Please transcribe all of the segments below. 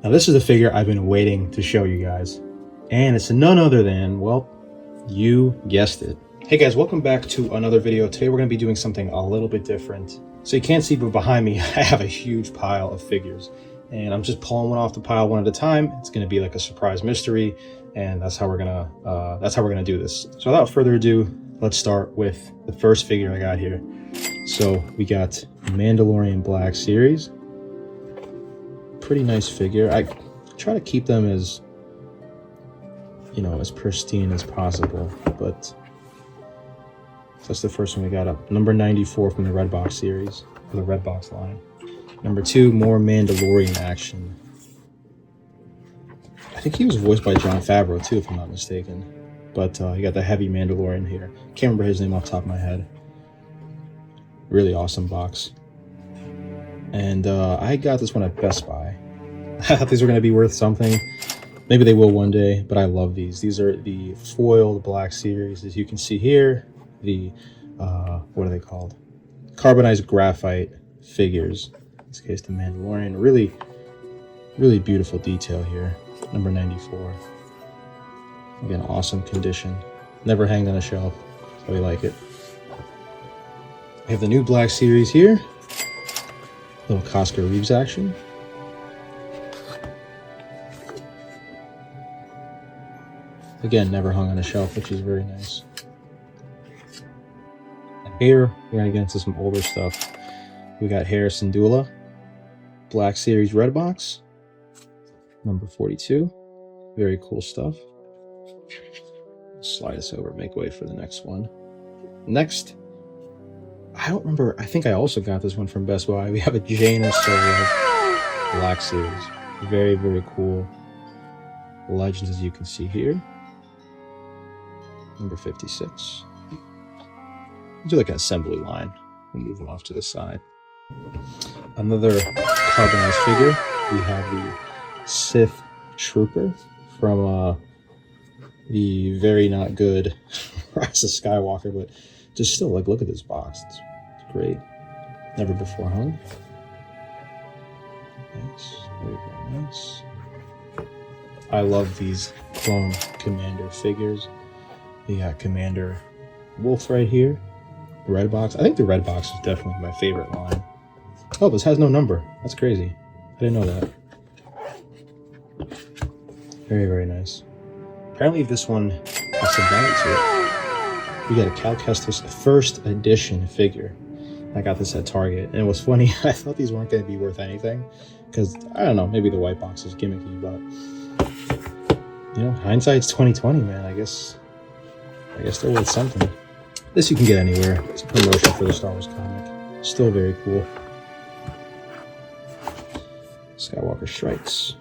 Now this is a figure I've been waiting to show you guys, and it's none other than, well, you guessed it. Hey guys, welcome back to another video. Today we're going to be doing something a little bit different. So you can't see, but behind me I have a huge pile of figures, and I'm just pulling one off the pile one at a time. It's going to be like a surprise mystery, and that's how we're gonna do this. So without further ado, let's start with the first figure I got here. So we got Mandalorian Black Series. Pretty nice figure. I try to keep them as, you know, as pristine as possible, but that's the first one we got up. Number 94 from the Redbox series, or the Redbox line. Number 2, more Mandalorian action. I think he was voiced by Jon Favreau too, if I'm not mistaken. But you got the heavy Mandalorian here. Can't remember his name off the top of my head. Really awesome box. And I got this one at Best Buy. I thought these were going to be worth something. Maybe they will one day, but I love these. These are the foiled Black Series. As you can see here, the, what are they called? Carbonized graphite figures. In this case, the Mandalorian. Really, really beautiful detail here. Number 94. Again, awesome condition. Never hanged on a shelf. That's how we like it. We have the new Black Series here. Little Koska Reeves action. Again, never hung on a shelf, which is very nice. And here, we're going to get into some older stuff. We got Hera Syndulla, Black Series Red Box, number 42. Very cool stuff. Slide this over, make way for the next one. Next, I don't remember, I think I also got this one from Best Buy. We have a Jaina Solo Black Series. Very, very cool legends, as you can see here. Number 56. Do like an assembly line. We'll move them off to the side. Another carbonized figure. We have the Sith Trooper from the very not good Rise of Skywalker, but just still, like, look at this box. It's great. Never before hung. Nice. Very, very nice. I love these clone commander figures. You got Commander Wolffe right here. The red box. I think the red box is definitely my favorite line. Oh, this has no number. That's crazy. I didn't know that. Very, very nice. Apparently this one has some value to it. We got a Cal Kestis first edition figure. I got this at Target, and it was funny. I thought these weren't going to be worth anything because, I don't know, maybe the white box is gimmicky, but, you know, hindsight's 2020, man. I guess they're worth something. This you can get anywhere. It's a promotion for the Star Wars comic. Still very cool. Skywalker Strikes.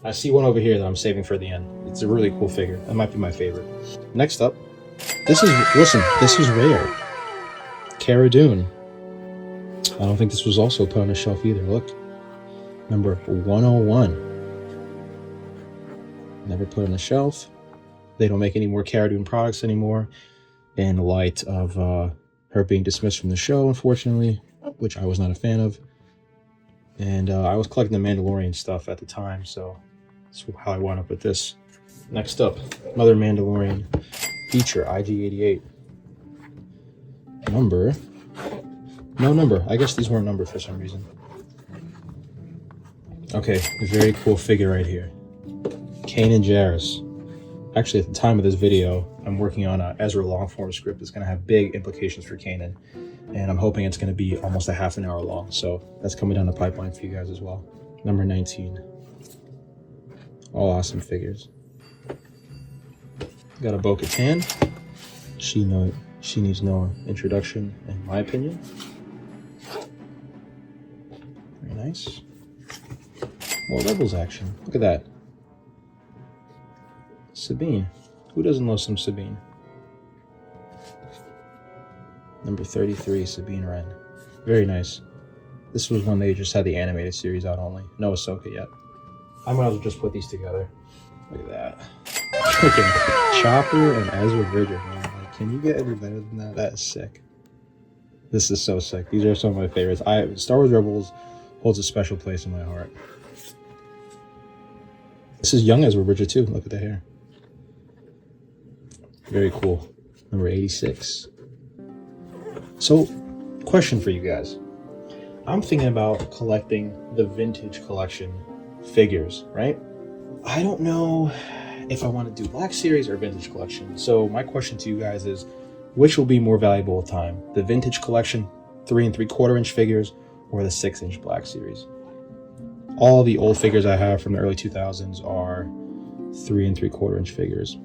I see one over here that I'm saving for the end. It's a really cool figure. That might be my favorite. Next up, this is rare. Cara Dune. I don't think this was also put on a shelf either. Look. Number 101. Never put on a shelf. They don't make any more Cara Dune products anymore in light of her being dismissed from the show, unfortunately, which I was not a fan of. And I was collecting the Mandalorian stuff at the time, so that's how I wound up with this. Next up, another Mandalorian feature, IG-88. Number. No number. I guess these weren't numbered for some reason. Okay, a very cool figure right here. Kanan Jarrus. Actually, at the time of this video, I'm working on a Ezra long-form script that's going to have big implications for Kanan, and I'm hoping it's going to be almost a half an hour long, so that's coming down the pipeline for you guys as well. Number 19. All awesome figures. Got a Bo-Katan. She needs no introduction, in my opinion. Very nice. More Rebels action. Look at that. Sabine. Who doesn't love some Sabine? Number 33, Sabine Wren. Very nice. This was when they just had the animated series out only. No Ahsoka yet. I might as well just put these together. Look at that. Freaking Chopper and Ezra Bridger, man. Like, can you get any better than that? That is sick. This is so sick. These are some of my favorites. Star Wars Rebels holds a special place in my heart. This is young Ezra Bridger too. Look at the hair. Very cool. Number 86. So, question for you guys. I'm thinking about collecting the vintage collection figures, right? I don't know if I want to do Black Series or Vintage Collection. So my question to you guys is, which will be more valuable with time? The Vintage Collection 3 3/4 inch figures or the 6-inch Black Series? All the old figures I have from the early 2000s are 3 3/4 inch figures.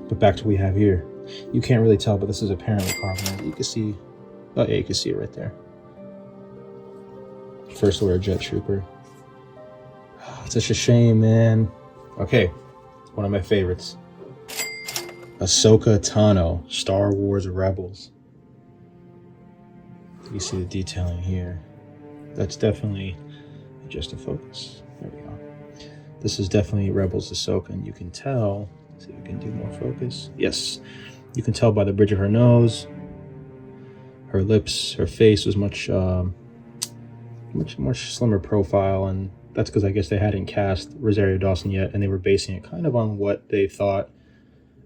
But back to what we have here. You can't really tell, but this is apparently carbonized. You can see, oh yeah, you can see it right there. First Order Jet Trooper. It's such a shame, man. Okay, one of my favorites. Ahsoka Tano, Star Wars Rebels. You see the detailing here. That's definitely just a focus. There we go. This is definitely Rebels Ahsoka, and you can tell. See if we can do more focus. Yes, you can tell by the bridge of her nose, her lips, her face was much more slimmer profile, and that's because I guess they hadn't cast Rosario Dawson yet, and they were basing it kind of on what they thought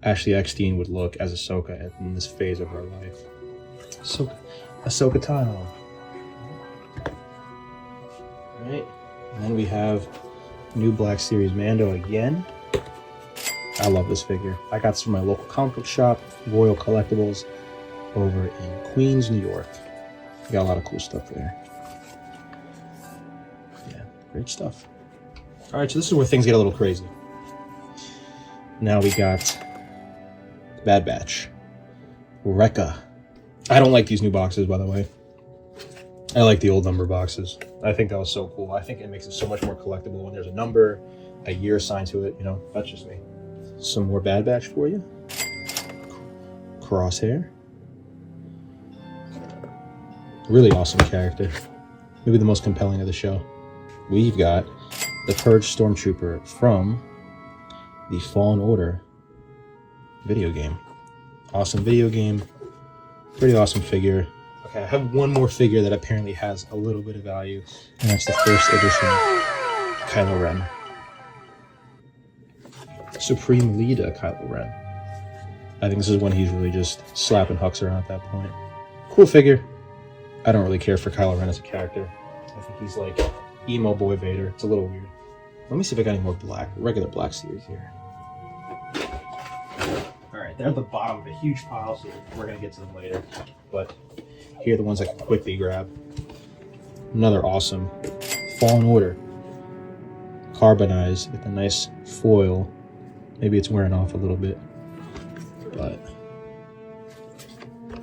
Ashley Eckstein would look as Ahsoka in this phase of her life. So, Ahsoka Tano. Right, and then we have new Black Series Mando again. I love this figure. I got this from my local comic book shop, Royal Collectibles, over in Queens, New York. We got a lot of cool stuff there. Yeah, great stuff. All right, so this is where things get a little crazy. Now we got Bad Batch, Rekka. I don't like these new boxes, by the way. I like the old number boxes. I think that was so cool. I think it makes it so much more collectible when there's a number, a year assigned to it. You know, that's just me. Some more Bad Batch for you. Crosshair. Really awesome character. Maybe the most compelling of the show. We've got the Purge Stormtrooper from the Fallen Order video game. Awesome video game. Pretty awesome figure. Okay, I have one more figure that apparently has a little bit of value, and that's the first edition Kylo Ren. Supreme Leader Kylo Ren. I think this is when he's really just slapping Hux around at that point. Cool figure. I don't really care for Kylo Ren as a character. I think he's like emo boy Vader. It's a little weird. Let me see if I got any more regular Black Series here. Alright, they're at the bottom of a huge pile, so we're going to get to them later. But here are the ones I can quickly grab. Another awesome Fallen Order. Carbonized with a nice foil. Maybe it's wearing off a little bit. But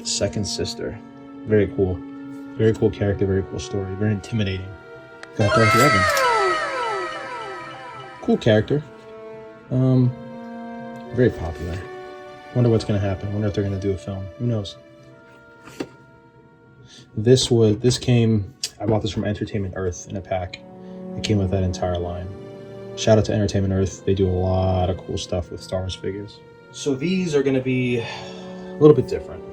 Second Sister. Very cool. Very cool character, very cool story. Very intimidating. Got Darth Revan. Cool character. Very popular. Wonder what's going to happen. Wonder if they're going to do a film. Who knows? This came, I bought this from Entertainment Earth in a pack. It came with that entire line. Shout out to Entertainment Earth. They do a lot of cool stuff with Star Wars figures. So these are going to be a little bit different.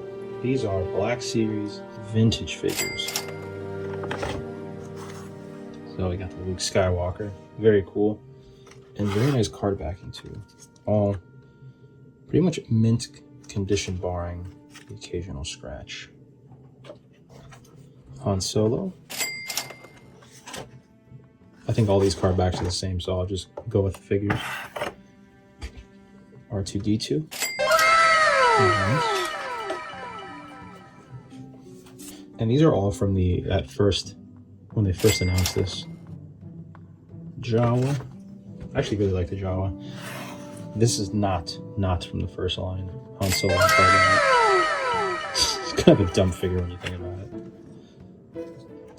These are Black Series vintage figures. So we got the Luke Skywalker. Very cool. And very nice card backing too. All pretty much mint condition barring the occasional scratch. Han Solo. I think all these card backs are the same, so I'll just go with the figures. R2-D2. Nice. And these are all from when they first announced this. Jawa. I actually really like the Jawa. This is not from the first line. Han Solo and Carbonized. It's kind of a dumb figure when you think about it.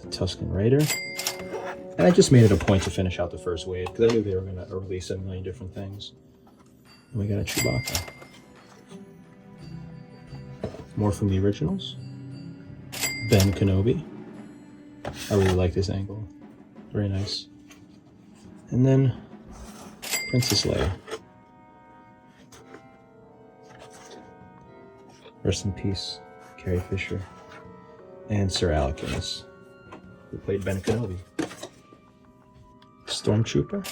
The Tusken Raider. And I just made it a point to finish out the first wave because I knew they were going to release a million different things. And we got a Chewbacca. More from the originals. Ben Kenobi. I really like this angle. Very nice. And then Princess Leia. Rest in peace, Carrie Fisher. And Sir Alec Guinness. who played Ben Kenobi. Stormtrooper.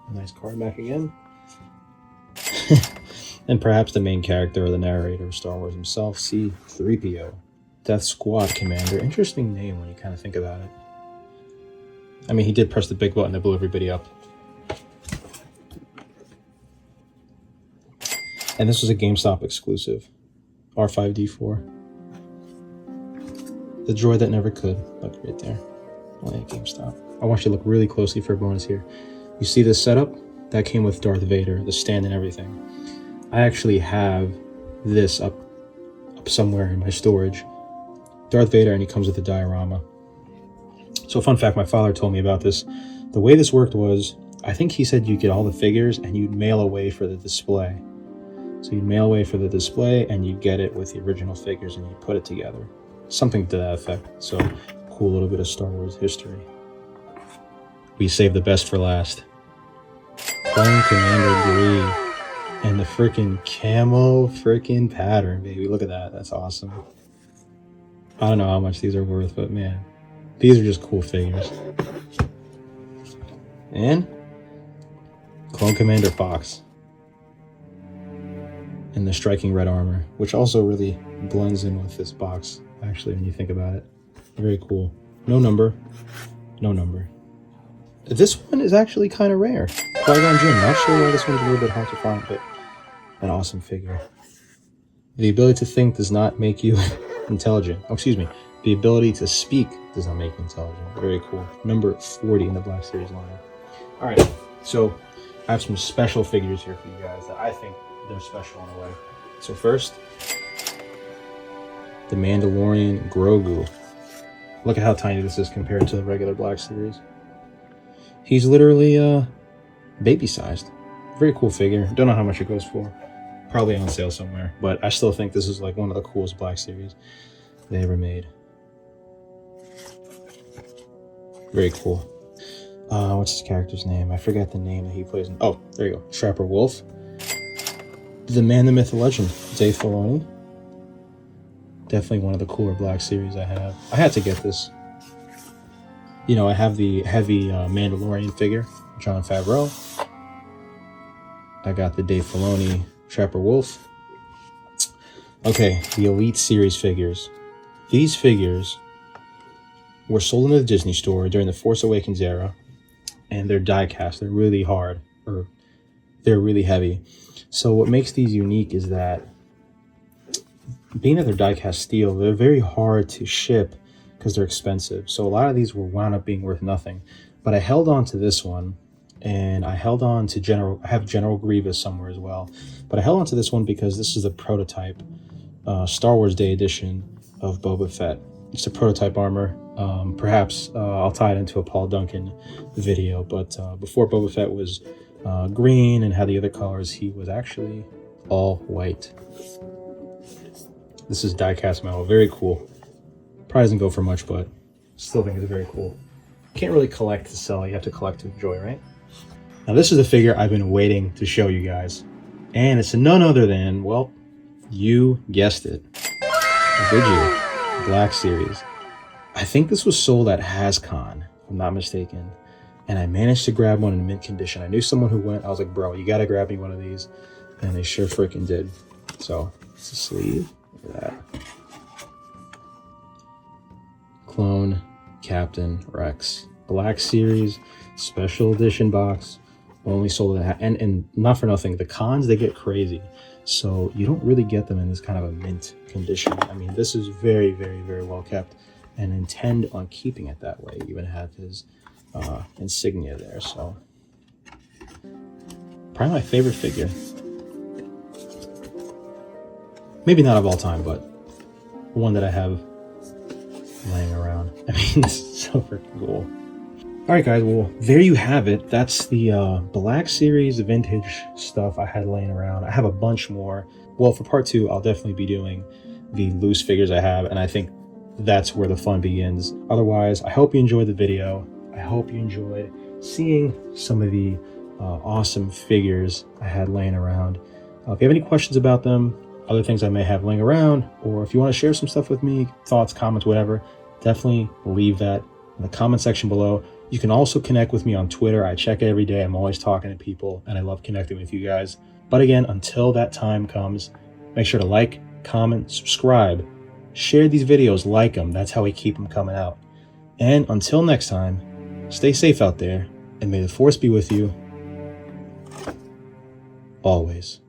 A nice card back again. And perhaps the main character or the narrator of Star Wars himself, C-3PO. Death Squad Commander. Interesting name when you kind of think about it. I mean, he did press the big button that blew everybody up. And this was a GameStop exclusive. R5D4. The droid that never could. Look right there. Only at GameStop. I want you to look really closely for a bonus here. You see this setup? That came with Darth Vader, the stand and everything. I actually have this up somewhere in my storage. Darth Vader, and he comes with a diorama. So fun fact, my father told me about this. The way this worked was, I think he said you get all the figures and you'd mail away for the display. So you'd mail away for the display and you get it with the original figures and you put it together. Something to that effect. So cool little bit of Star Wars history. We saved the best for last. Clone Commander Gree. And the freaking camo freaking pattern, baby. Look at that. That's awesome. I don't know how much these are worth, but man, these are just cool figures. And Clone Commander Fox. And the striking red armor, which also really blends in with this box, actually, when you think about it. Very cool. No number. No number. This one is actually kind of rare. Qui-Gon Jinn. Not sure why this one's a little bit hard to find, but an awesome figure. The ability to think does not make you intelligent. Oh, excuse me. The ability to speak does not make you intelligent. Very cool. Number 40 in the Black Series line. All right, so I have some special figures here for you guys that I think they're special in a way. So first, the Mandalorian Grogu. Look at how tiny this is compared to the regular Black Series. He's literally baby-sized. Very cool figure. Don't know how much it goes for. Probably on sale somewhere, but I still think this is like one of the coolest Black Series they ever made. Very cool. What's his character's name? I forgot the name that he plays in. Oh, there you go. Trapper Wolffe. The man, the myth, the legend, Dave Filoni. Definitely one of the cooler Black Series I have. I had to get this. You know, I have the heavy Mandalorian figure, Jon Favreau. I got the Dave Filoni Trapper Wolffe. Okay, the Elite Series figures. These figures were sold in the Disney store during the Force Awakens era, and they're die cast. They're really hard, or they're really heavy. So what makes these unique is that, being that they're die cast steel, they're very hard to ship because they're expensive. So a lot of these were wound up being worth nothing. But I held on to this one, and I held on to I have General Grievous somewhere as well. But I held on to this one because this is the prototype Star Wars Day edition of Boba Fett. It's a prototype armor. Perhaps I'll tie it into a Paul Duncan video, but before Boba Fett was green and had the other colors, he was actually all white. This is die-cast metal. Very cool. Probably doesn't go for much, but still think it's very cool. Can't really collect to sell. You have to collect to enjoy, right? Now this is the figure I've been waiting to show you guys. And it's none other than, well, you guessed it. Did you? Black Series. I think this was sold at HasCon, if I'm not mistaken. And I managed to grab one in mint condition. I knew someone who went. I was like, bro, you gotta grab me one of these. And they sure freaking did. So, it's a sleeve. Look at that. Clone Captain Rex. Black Series, special edition box. Only sold at and not for nothing, the cons, they get crazy. So you don't really get them in this kind of a mint condition. I mean, this is very, very, very well kept, and intend on keeping it that way. Even have his insignia there. So probably my favorite figure. Maybe not of all time, but one that I have laying around. I mean, this is so freaking cool. All right, guys, well, there you have it. That's the Black Series vintage stuff I had laying around. I have a bunch more. Well, for part 2, I'll definitely be doing the loose figures I have, and I think that's where the fun begins. Otherwise, I hope you enjoyed the video. I hope you enjoyed seeing some of the awesome figures I had laying around. If you have any questions about them, other things I may have laying around, or if you want to share some stuff with me, thoughts, comments, whatever, definitely leave that in the comment section below. You can also connect with me on Twitter. I check it every day. I'm always talking to people, and I love connecting with you guys. But again, until that time comes, make sure to like, comment, subscribe, share these videos, like them. That's how we keep them coming out. And until next time, stay safe out there, and may the Force be with you always.